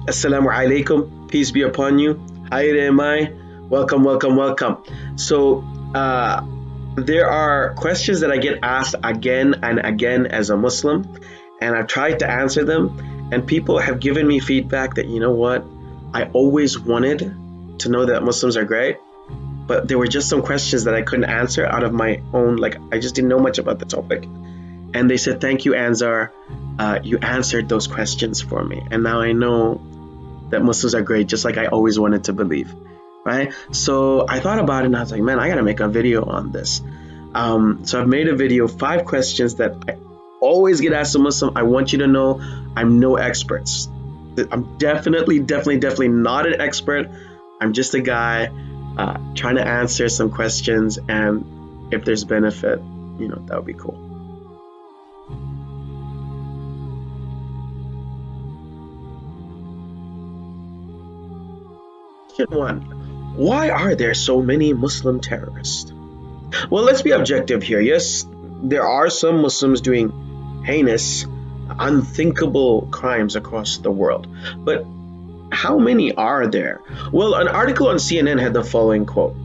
Assalamu alaikum. Peace be upon you. Hi there, my. Welcome, welcome, welcome. So, there are questions that I get asked again and again as a Muslim, and I've tried to answer them, and people have given me feedback that, you know what, I always wanted to know that Muslims are great, but there were just some questions that I couldn't answer out of my own, like I just didn't know much about the topic. And they said, thank you, Anzar. You answered those questions for me. And now I know that Muslims are great, just like I always wanted to believe, right? So I thought about it and I was like, man, I gotta make a video on this. So I've made a video, 5 questions that I always get asked a Muslim. I want you to know I'm no expert. I'm definitely not an expert. I'm just a guy trying to answer some questions, and if there's benefit, you know, that would be cool. Question 1. Why are there so many Muslim terrorists? Well, let's be objective here. Yes, there are some Muslims doing heinous, unthinkable crimes across the world. But how many are there? Well, an article on CNN had the following quote: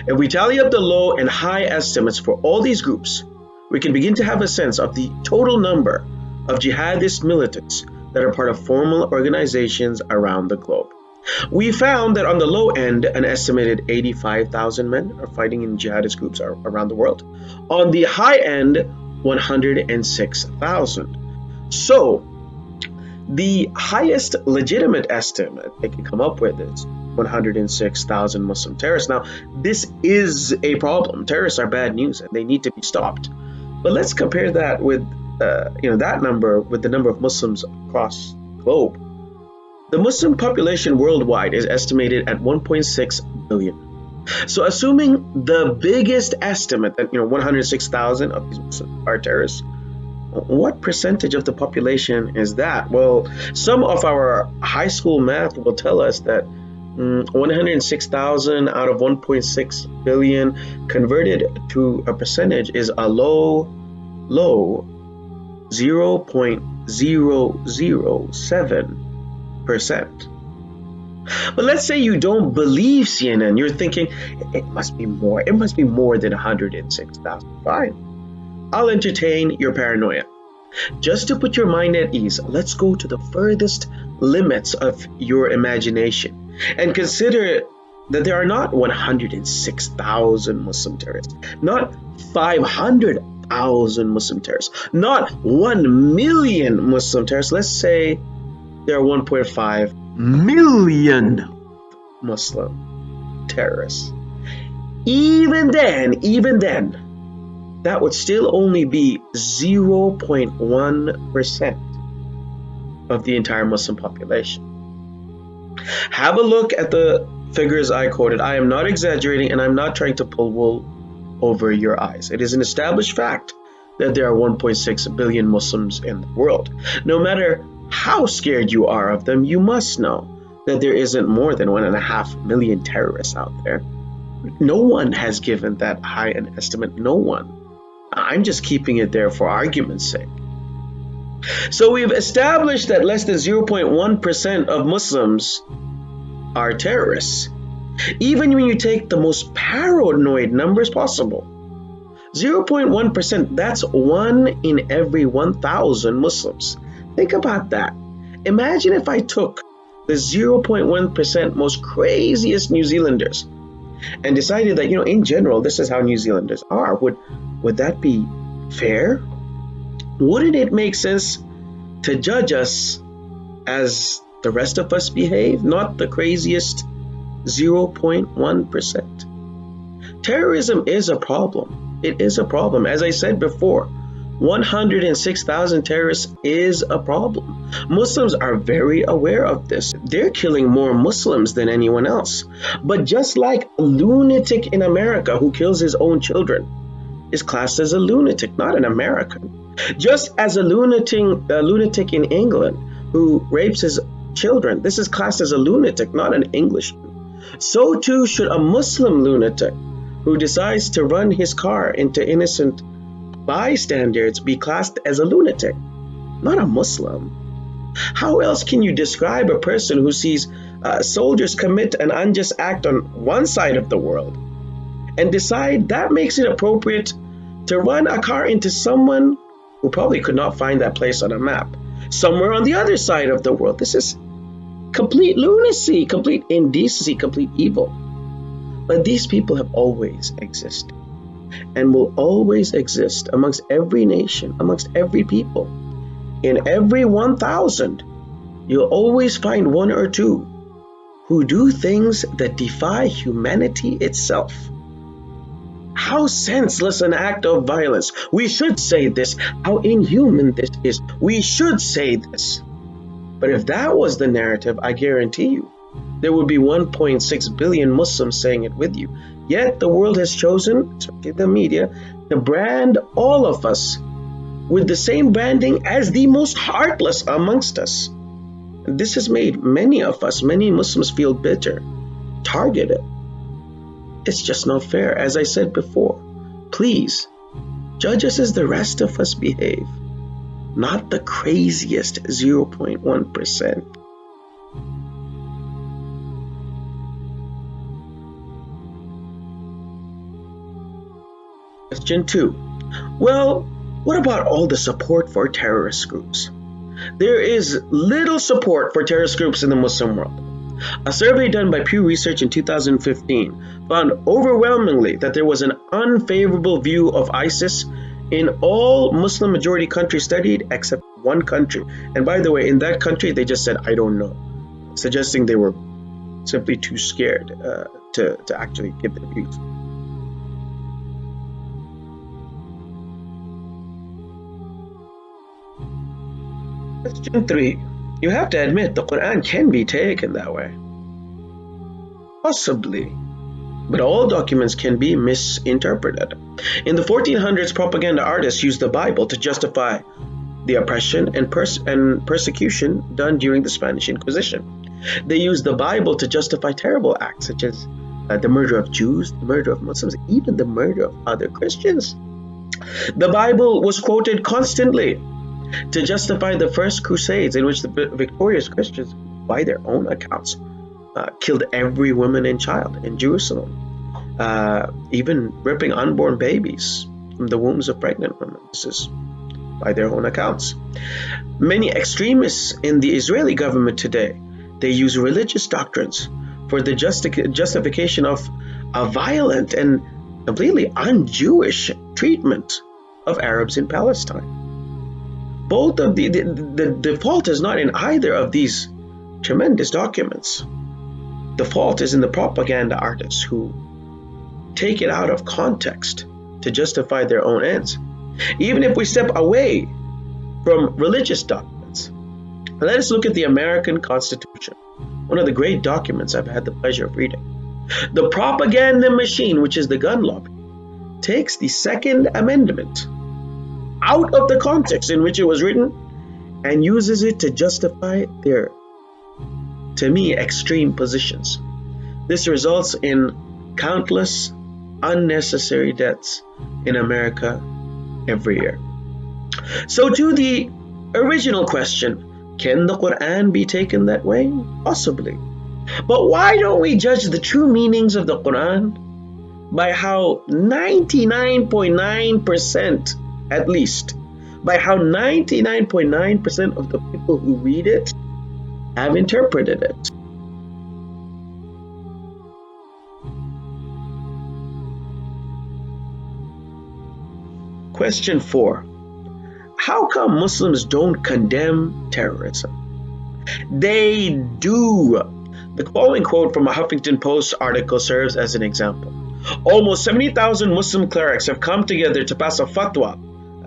"If we tally up the low and high estimates for all these groups, we can begin to have a sense of the total number of jihadist militants that are part of formal organizations around the globe. We found that on the low end, an estimated 85,000 men are fighting in jihadist groups around the world. On the high end, 106,000. So, the highest legitimate estimate they can come up with is 106,000 Muslim terrorists. Now, this is a problem. Terrorists are bad news and they need to be stopped. But let's compare that with, that number with the number of Muslims across the globe. The Muslim population worldwide is estimated at 1.6 billion. So assuming the biggest estimate that 106,000 of these Muslims are terrorists, what percentage of the population is that? Well, some of our high school math will tell us that 106,000 out of 1.6 billion converted to a percentage is a low 0.007%. But let's say you don't believe CNN. You're thinking it must be more. It must be more than 106,000. Fine. I'll entertain your paranoia. Just to put your mind at ease, let's go to the furthest limits of your imagination and consider that there are not 106,000 Muslim terrorists, not 500,000 Muslim terrorists, not 1 million Muslim terrorists. Let's say there are 1.5 million Muslim terrorists. Even then, that would still only be 0.1% of the entire Muslim population. Have a look at the figures I quoted. I am not exaggerating, and I'm not trying to pull wool over your eyes. It is an established fact that there are 1.6 billion Muslims in the world. No matter how scared you are of them, you must know that there isn't more than 1.5 million terrorists out there. No one has given that high an estimate. No one. I'm just keeping it there for argument's sake. So we've established that less than 0.1% of Muslims are terrorists. Even when you take the most paranoid numbers possible, 0.1%, that's 1 in every 1,000 Muslims. Think about that. Imagine if I took the 0.1% most craziest New Zealanders and decided that, in general, this is how New Zealanders are. Would that be fair? Wouldn't it make sense to judge us as the rest of us behave, not the craziest 0.1%? Terrorism is a problem. It is a problem. As I said before, 106,000 terrorists is a problem. Muslims are very aware of this. They're killing more Muslims than anyone else. But just like a lunatic in America who kills his own children is classed as a lunatic, not an American. Just as a lunatic in England who rapes his children, this is classed as a lunatic, not an Englishman. So too should a Muslim lunatic who decides to run his car into innocent bystanders be classed as a lunatic, not a Muslim. How else can you describe a person who sees soldiers commit an unjust act on one side of the world and decide that makes it appropriate to run a car into someone who probably could not find that place on a map somewhere on the other side of the world? This is complete lunacy, complete indecency, complete evil. But these people have always existed and will always exist amongst every nation, amongst every people. In every 1,000, you'll always find one or two who do things that defy humanity itself. How senseless an act of violence. We should say this. How inhuman this is. We should say this. But if that was the narrative, I guarantee you, there would be 1.6 billion Muslims saying it with you. Yet the world has chosen, especially the media, to brand all of us with the same branding as the most heartless amongst us. This has made many of us, many Muslims, feel bitter, targeted. It's just not fair. As I said before, please judge us as the rest of us behave, not the craziest 0.1%. Question 2. Well, what about all the support for terrorist groups? There is little support for terrorist groups in the Muslim world. A survey done by Pew Research in 2015 found overwhelmingly that there was an unfavorable view of ISIS in all Muslim majority countries studied except one country. And by the way, in that country, they just said, I don't know, suggesting they were simply too scared to actually give their views. Question 3. You have to admit the Quran can be taken that way. Possibly. But all documents can be misinterpreted. In the 1400s, propaganda artists used the Bible to justify the oppression and persecution done during the Spanish Inquisition. They used the Bible to justify terrible acts such as the murder of Jews, the murder of Muslims, even the murder of other Christians. The Bible was quoted constantly to justify the first crusades in which the victorious Christians, by their own accounts, killed every woman and child in Jerusalem, even ripping unborn babies from the wombs of pregnant women. This is by their own accounts. Many extremists in the Israeli government today, they use religious doctrines for the justification of a violent and completely un-Jewish treatment of Arabs in Palestine. Both of the fault is not in either of these tremendous documents. The fault is in the propaganda artists who take it out of context to justify their own ends. Even if we step away from religious documents, let us look at the American Constitution, one of the great documents I've had the pleasure of reading. The propaganda machine, which is the gun lobby, takes the Second Amendment out of the context in which it was written and uses it to justify their, to me, extreme positions. This results in countless unnecessary deaths in America every year. So to the original question, can the Quran be taken that way? Possibly. But why don't we judge the true meanings of the Quran by how 99.9%, at least, by how 99.9% of the people who read it have interpreted it? Question 4. How come Muslims don't condemn terrorism? They do. The following quote from a Huffington Post article serves as an example. Almost 70,000 Muslim clerics have come together to pass a fatwa,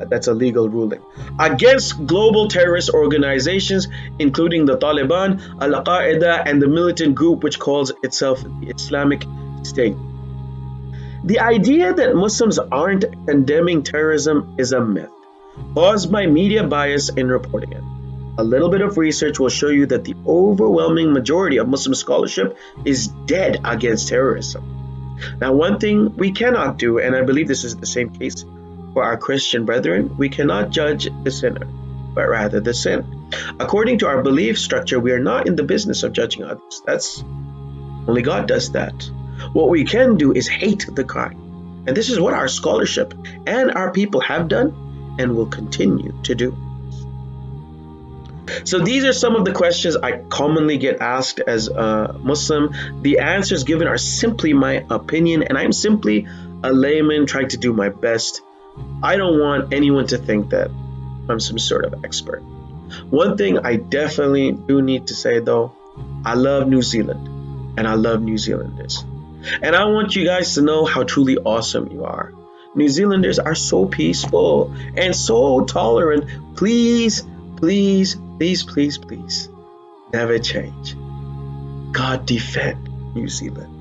that's a legal ruling, against global terrorist organizations, including the Taliban, Al-Qaeda, and the militant group which calls itself the Islamic State. The idea that Muslims aren't condemning terrorism is a myth, caused by media bias in reporting it. A little bit of research will show you that the overwhelming majority of Muslim scholarship is dead against terrorism. Now, one thing we cannot do, and I believe this is the same case for our Christian brethren, we cannot judge the sinner, but rather the sin. According to our belief structure, we are not in the business of judging others. That's only God does that. What we can do is hate the crime. And this is what our scholarship and our people have done and will continue to do. So these are some of the questions I commonly get asked as a Muslim. The answers given are simply my opinion, and I'm simply a layman trying to do my best. I don't want anyone to think that I'm some sort of expert. One thing I definitely do need to say though, I love New Zealand and I love New Zealanders. And I want you guys to know how truly awesome you are. New Zealanders are so peaceful and so tolerant. Please, please, please, please, please, never change. God defend New Zealand.